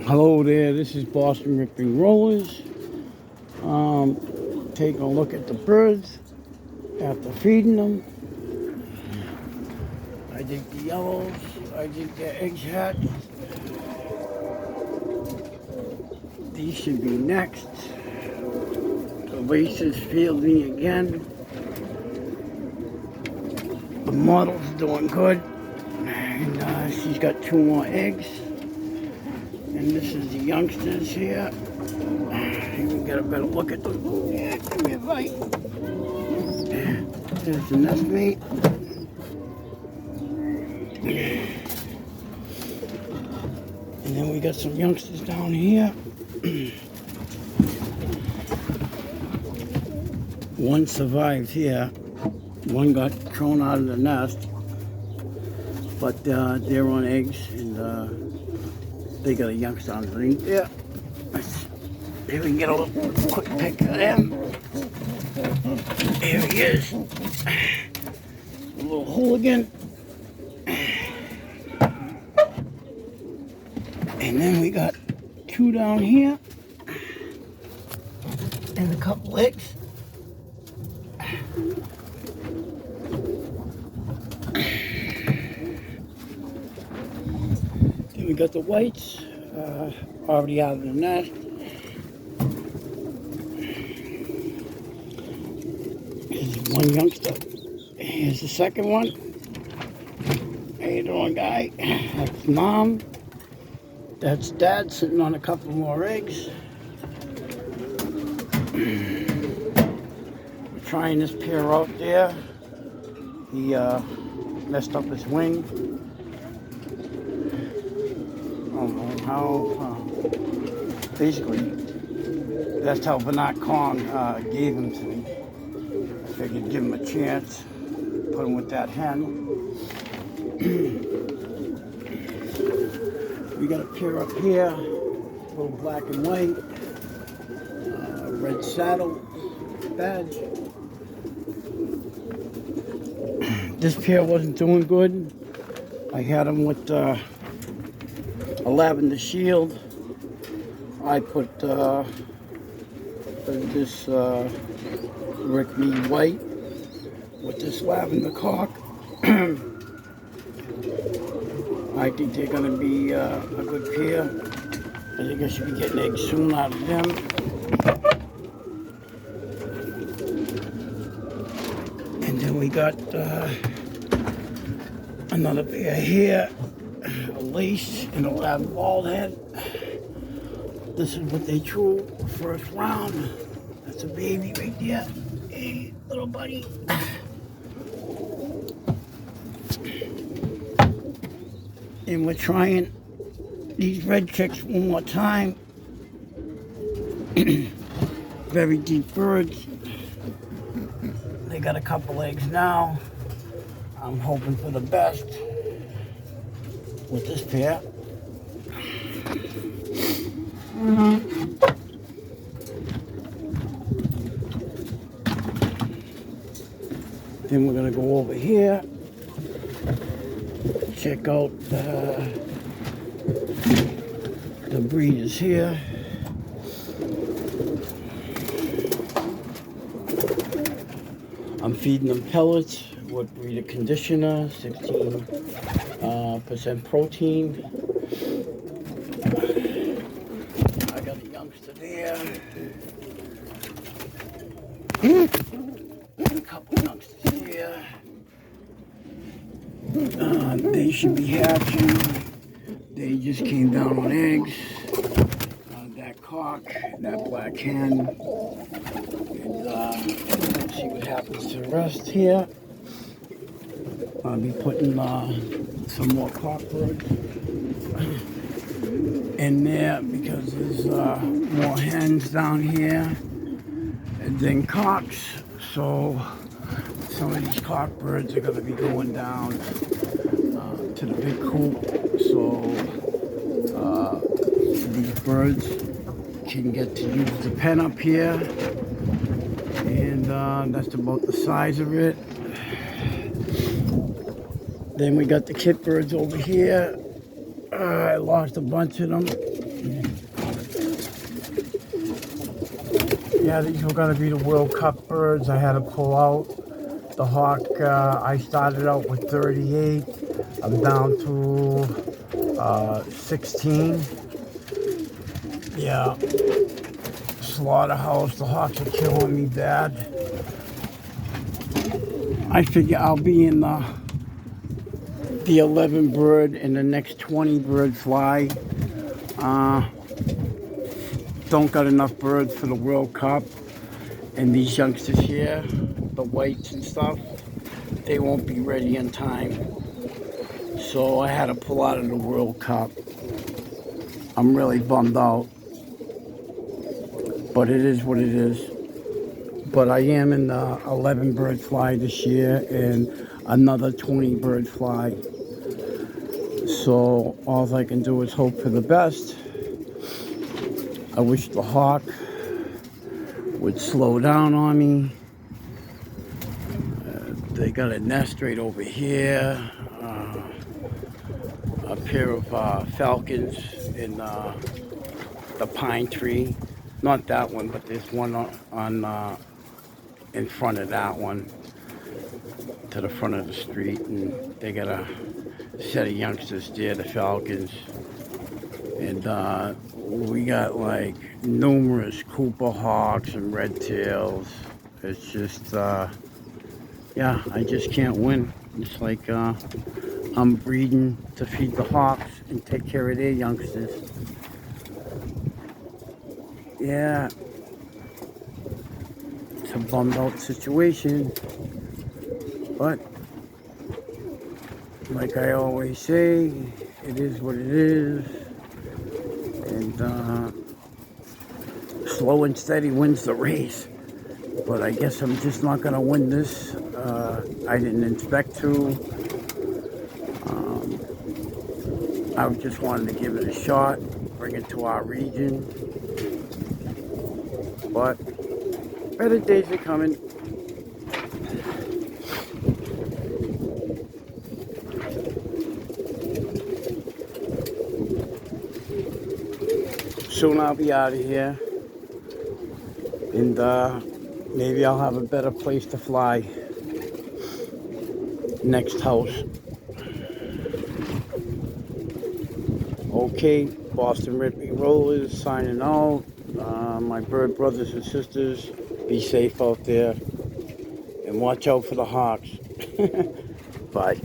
Hello there, this is Boston Ripping Rollers. Taking a look at the birds after feeding them. I think the yellows, I think the eggs hatched. These should be next. The laces failed me again. The model's doing good. And she's got 2 more eggs. And this is the youngsters here. You can get a better look at them. Yeah, give me a bite. There's the nest mate. And then we got some youngsters down here. One survived here. One got thrown out of the nest. But they're on eggs, and they got a youngster underneath there. Here we can get a little quick pick of them. Here he is. A little hooligan. And then we got 2 down here. And a couple eggs. Then we got the whites already out of the nest. Here's one youngster. Here's the second one. How you doing, guy? That's mom. That's dad sitting on a couple more eggs. We're trying this pair out there. He messed up his wing. I don't know how. Basically, that's how Bernard Kong gave him to me. I figured give him a chance. Put him with that hen. We got a pair up here, a little black and white, red saddle badge. This pair wasn't doing good. I had them with a lavender shield. I put this Rick Mead white with this lavender cock. I think they're going to be a good pair. I think I should be getting eggs soon out of them. And then we got another pair here, a lace and a lab bald head. This is what they drew first round. That's a baby right there. Hey, little buddy. And we're trying these red chicks one more time. Very deep birds. They got a couple eggs now. I'm hoping for the best with this pair. Then we're gonna go over here. Check out the breeders here. I'm feeding them pellets with breeder conditioner, 16% protein. I got a youngster there. A couple youngsters here. They should be hatching. They just came down on eggs. That cock, that black hen. And let's see what happens to the rest here. I'll be putting some more cockbirds in there because there's more hens down here than cocks. So some of these cockbirds are going to be going down to the big coop. So these birds can get to use the pen up here. And that's about the size of it. Then we got the kit birds over here. I lost a bunch of them. Yeah, these were going to be the World Cup birds. I had to pull out. The hawk, I started out with 38. I'm down to 16. Yeah, slaughterhouse. The hawks are killing me bad. I figure I'll be in the 11 bird and the next 20 bird fly. Don't got enough birds for the World Cup. And these youngsters here, the whites and stuff, they won't be ready in time. So I had to pull out of the World Cup. I'm really bummed out. But it is what it is. But I am in the 11 bird fly this year and another 20 bird fly. So all I can do is hope for the best. I wish the hawk would slow down on me. They got a nest right over here. A pair of falcons in the pine tree. Not that one, but there's one on in front of that one, to the front of the street, and they got a set of youngsters there, the falcons. And we got like numerous Cooper hawks and red tails. It's just, yeah, I just can't win. It's like I'm breeding to feed the hawks and take care of their youngsters. Yeah, it's a bummed out situation, but like I always say, it is what it is, and slow and steady wins the race. But I guess I'm just not gonna win this. I didn't expect to. I just wanted to give it a shot, bring it to our region. But better days are coming. Soon I'll be out of here, and maybe I'll have a better place to fly. Next house. Okay, Boston Red Wing Rollers signing out. My bird brothers and sisters, be safe out there and watch out for the hawks. Bye.